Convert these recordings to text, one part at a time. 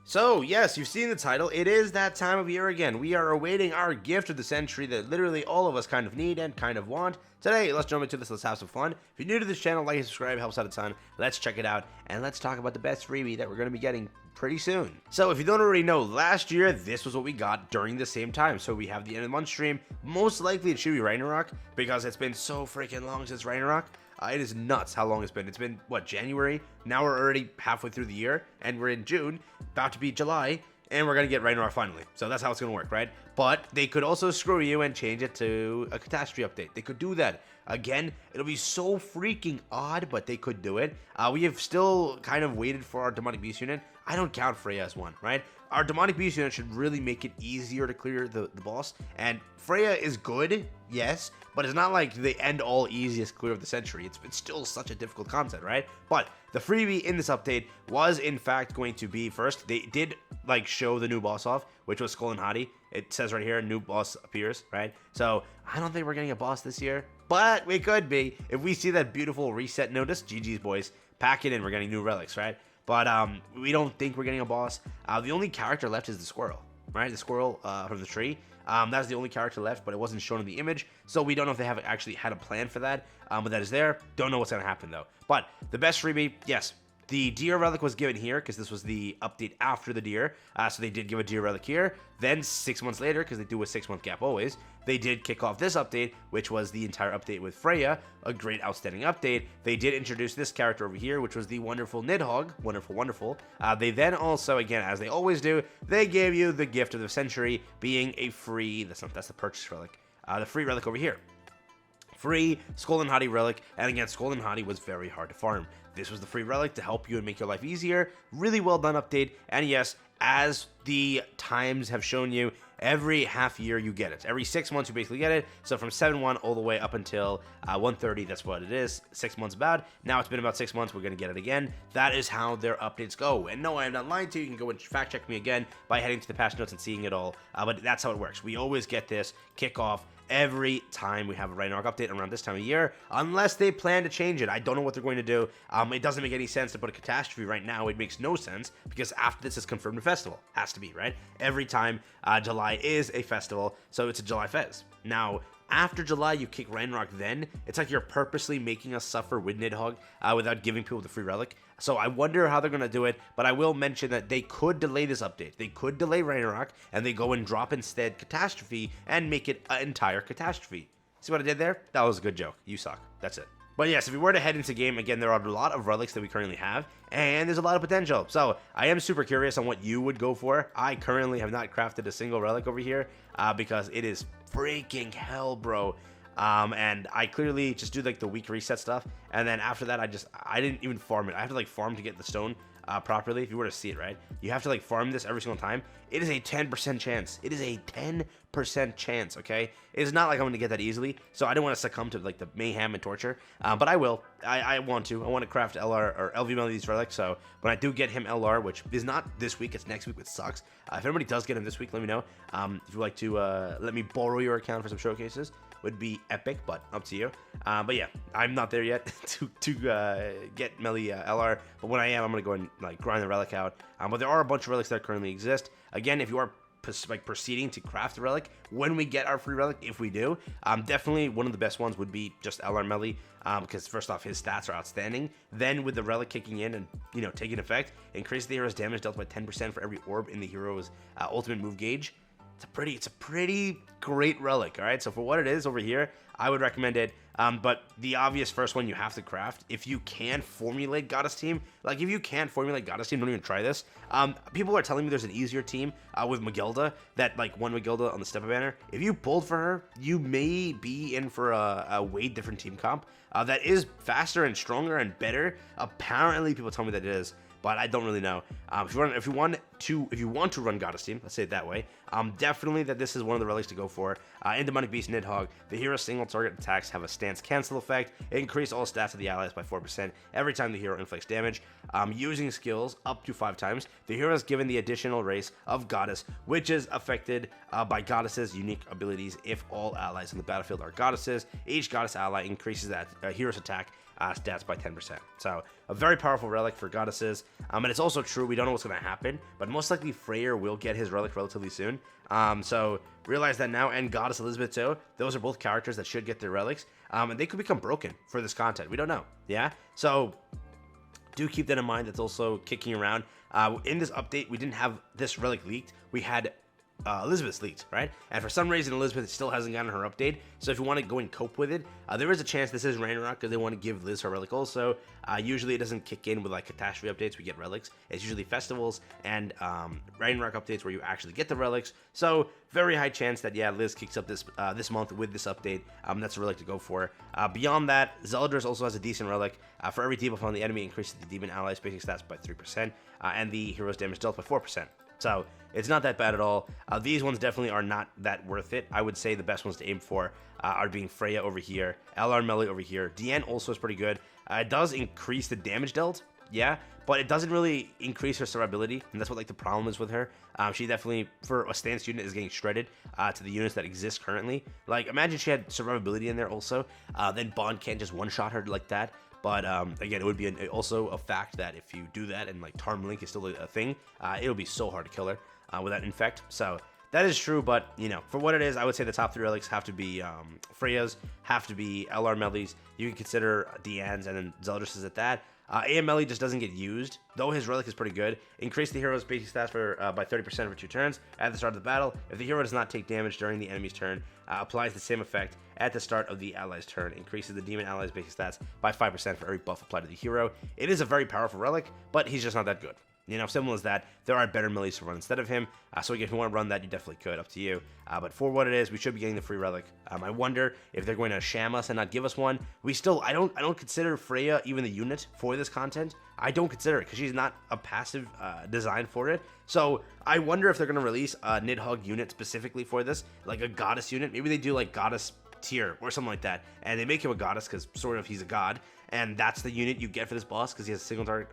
So, yes, you've seen the title. It is that time of year again. We are awaiting our gift of the century that literally all of us kind of need and kind of want. Today, let's jump into this. Let's have some fun. If you're new to this channel, like and subscribe. Helps out a ton. Let's check it out, and let's talk about the best freebie that we're going to be getting pretty soon. So, if you don't already know, last year, this was what we got during the same time. So, we have the end of the month stream. Most likely, it should be Ragnarok, because it's been so freaking long since Ragnarok. It is nuts how long it's been. It's been, what, January? Now we're already halfway through the year, and we're in June, about to be July, and we're going to get Ragnarok finally. So that's how it's going to work, right? But they could also screw you and change it to a catastrophe update. They could do that. Again, it'll be so freaking odd, but they could do it. We have still kind of waited for our Demonic Beast unit. I don't count Freya as one, right? Our Demonic Beast unit should really make it easier to clear the boss. And Freya is good, yes, but it's not like the end-all easiest clear of the century. It's still such a difficult concept, right? But the freebie in this update was, in fact, going to be, first, they did, like, show the new boss off, which was Skull and Hati. It says right here, new boss appears, right? So, I don't think we're getting a boss this year, but we could be. If we see that beautiful reset notice, GG's, boys, pack it in, we're getting new relics, right? But we don't think we're getting a boss. The only character left is the squirrel, right? The squirrel from the tree. That's the only character left, but it wasn't shown in the image, so we don't know if they have actually had a plan for that. But that is there. Don't know what's going to happen, though. But the best freebie, yes, the deer relic was given here because this was the update after the deer. So they did give a deer relic here. Then 6 months later, because they do a 6-month gap always, they did kick off this update, which was the entire update with Freya, a great, outstanding update. They did introduce this character over here, which was the wonderful Nidhogg. Wonderful, wonderful. They then also, again, as they always do, they gave you the gift of the century, being a free, that's the purchase relic, the free relic over here. Free Skull and Hati relic, and again, Skull and Hati was very hard to farm. This was the free relic to help you and make your life easier. Really well done update, and yes, as the times have shown you, every half year you get it. Every 6 months you basically get it. So from 7-1 all the way up until 130, that's what it is. 6 months about. Now it's been about 6 months. We're going to get it again. That is how their updates go. And no, I am not lying to you. You can go and fact check me again by heading to the patch notes and seeing it all. But that's how it works. We always get this kickoff every time we have a Ragnarok update around this time of year, unless they plan to change it. I don't know what they're going to do. It doesn't make any sense to put a catastrophe right now. It makes no sense, because after this is confirmed a festival. Has to be, right? Every time July is a festival, so it's a July Fez. Now, after July, you kick Ragnarok then. It's like you're purposely making us suffer with Nidhogg without giving people the free relic. So I wonder how they're going to do it, but I will mention that they could delay this update. They could delay Ragnarok, and they go and drop instead Catastrophe and make it an entire Catastrophe. See what I did there? That was a good joke. You suck. That's it. But yes, if we were to head into game, again, there are a lot of relics that we currently have, and there's a lot of potential. So I am super curious on what you would go for. I currently have not crafted a single relic over here because it is freaking hell, bro. And I clearly just do like the week reset stuff, and then after that I didn't even farm it. I have to like farm to get the stone properly. If you were to see it, right, you have to like farm this every single time. It is a 10% chance. It is a 10% chance. Okay, it's not like I'm gonna get that easily, so I don't want to succumb to like the mayhem and torture, but I will. I want to craft LR or LV Melody's relic. So when I do get him LR, which is not this week, it's next week, which sucks. If anybody does get him this week, let me know. If you'd like to let me borrow your account for some showcases, would be epic, but up to you. But yeah, I'm not there yet to get Melly LR, but when I am, I'm gonna go and like grind the relic out. But there are a bunch of relics that currently exist. Again, if you are like proceeding to craft the relic when we get our free relic, if we do, definitely one of the best ones would be just LR Melly, because first off, his stats are outstanding. Then with the relic kicking in and taking effect, increase the hero's damage dealt by 10% for every orb in the hero's ultimate move gauge. It's a pretty great relic, all right? So for what it is over here, I would recommend it. But the obvious first one you have to craft, if you can formulate Goddess Team, like if you can't formulate Goddess Team, don't even try this. People are telling me there's an easier team with Magilda, that like one Magilda on the Steppa banner. If you pulled for her, you may be in for a way different team comp that is faster and stronger and better. Apparently, people tell me that it is, but I don't really know. If you want to run Goddess Team, let's say it that way, definitely that this is one of the relics to go for. In Demonic Beast Nidhogg, the hero's single target attacks have a stance cancel effect. It increases all stats of the allies by 4% every time the hero inflicts damage. Using skills up to 5 times, the hero is given the additional race of Goddess, which is affected by Goddess's unique abilities if all allies in the battlefield are Goddesses. Each Goddess ally increases that hero's attack stats by 10%. So a very powerful relic for Goddesses. And it's also true, we don't know what's going to happen, but but most likely Freya will get his relic relatively soon. So realize that now, and Goddess Elizabeth too. Those are both characters that should get their relics, and they could become broken for this content. We don't know. Yeah, so do keep that in mind. That's also kicking around. In this update, we didn't have this relic leaked. We had Elizabeth's leaked, right? And for some reason, Elizabeth still hasn't gotten her update. So if you want to go and cope with it, there is a chance this is Ragnarok because they want to give Liz her relic also. Usually it doesn't kick in with like catastrophe updates. We get relics. It's usually festivals and Ragnarok updates where you actually get the relics. So very high chance that, yeah, Liz kicks up this month with this update. That's a relic to go for. Beyond that, Zeldris also has a decent relic. For every debuff on the enemy, increases the demon allies basic stats by 3%, and the hero's damage dealt by 4%. So it's not that bad at all. These ones definitely are not that worth it. I would say the best ones to aim for are being Freya over here, LR Melee over here. Deanne also is pretty good. It does increase the damage dealt, yeah, but it doesn't really increase her survivability, and that's what like the problem is with her. She definitely, for a stance unit, is getting shredded to the units that exist currently. Like, imagine she had survivability in there also, then Bond can't just one-shot her like that. But again, it would be also a fact that if you do that and like Tarm Link is still a thing, it'll be so hard to kill her without Infect. So that is true, but you know, for what it is, I would say the top 3 relics have to be Freya's, have to be LR Melees. You can consider Deanne's, and then Zeldris is at that. AMLE just doesn't get used, though his relic is pretty good. Increase the hero's basic stats by 30% for 2 turns at the start of the battle. If the hero does not take damage during the enemy's turn, applies the same effect at the start of the ally's turn. Increases the demon ally's basic stats by 5% for every buff applied to the hero. It is a very powerful relic, but he's just not that good. You know, simple as that. There are better melees to run instead of him. So again, if you want to run that, you definitely could. Up to you. But for what it is, we should be getting the free relic. I wonder if they're going to sham us and not give us one. I don't consider Freya even the unit for this content. I don't consider it because she's not a passive design for it. So I wonder if they're going to release a Nidhogg unit specifically for this, like a goddess unit. Maybe they do like goddess tier or something like that, and they make him a goddess because sort of he's a god, and that's the unit you get for this boss because he has a single target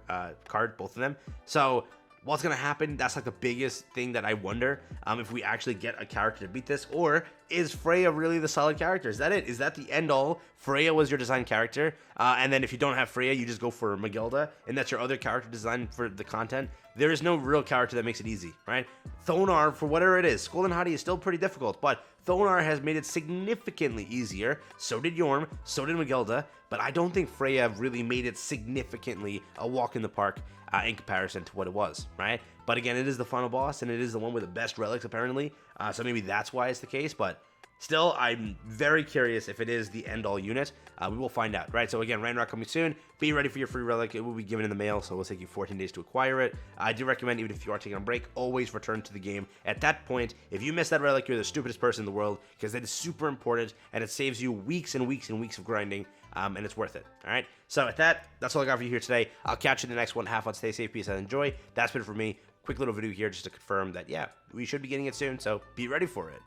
card, both of them. So what's gonna happen? That's like the biggest thing that I wonder, if we actually get a character to beat this, or is Freya really the solid character? Is that it? Is that the end all? Freya was your design character, and then if you don't have Freya, you just go for Magilda, and that's your other character design for the content. There is no real character that makes it easy, right? Thonar, for whatever it is, Skull and Hadi is still pretty difficult, but Thonar has made it significantly easier. So did Yorm, so did Magilda, but I don't think Freya really made it significantly a walk in the park in comparison to what it was, right? But again, it is the final boss, and it is the one with the best relics, apparently, so maybe that's why it's the case, but still, I'm very curious if it is the end-all unit. We will find out, right? So again, Ragnarok coming soon. Be ready for your free relic. It will be given in the mail, so it will take you 14 days to acquire it. I do recommend, even if you are taking a break, always return to the game. At that point, if you miss that relic, you're the stupidest person in the world, because that is super important, and it saves you weeks and weeks and weeks of grinding, and it's worth it, all right? So at that, that's all I got for you here today. I'll catch you in the next one. Have fun, stay safe, peace, and enjoy. That's been it for me. Quick little video here just to confirm that, yeah, we should be getting it soon, so be ready for it.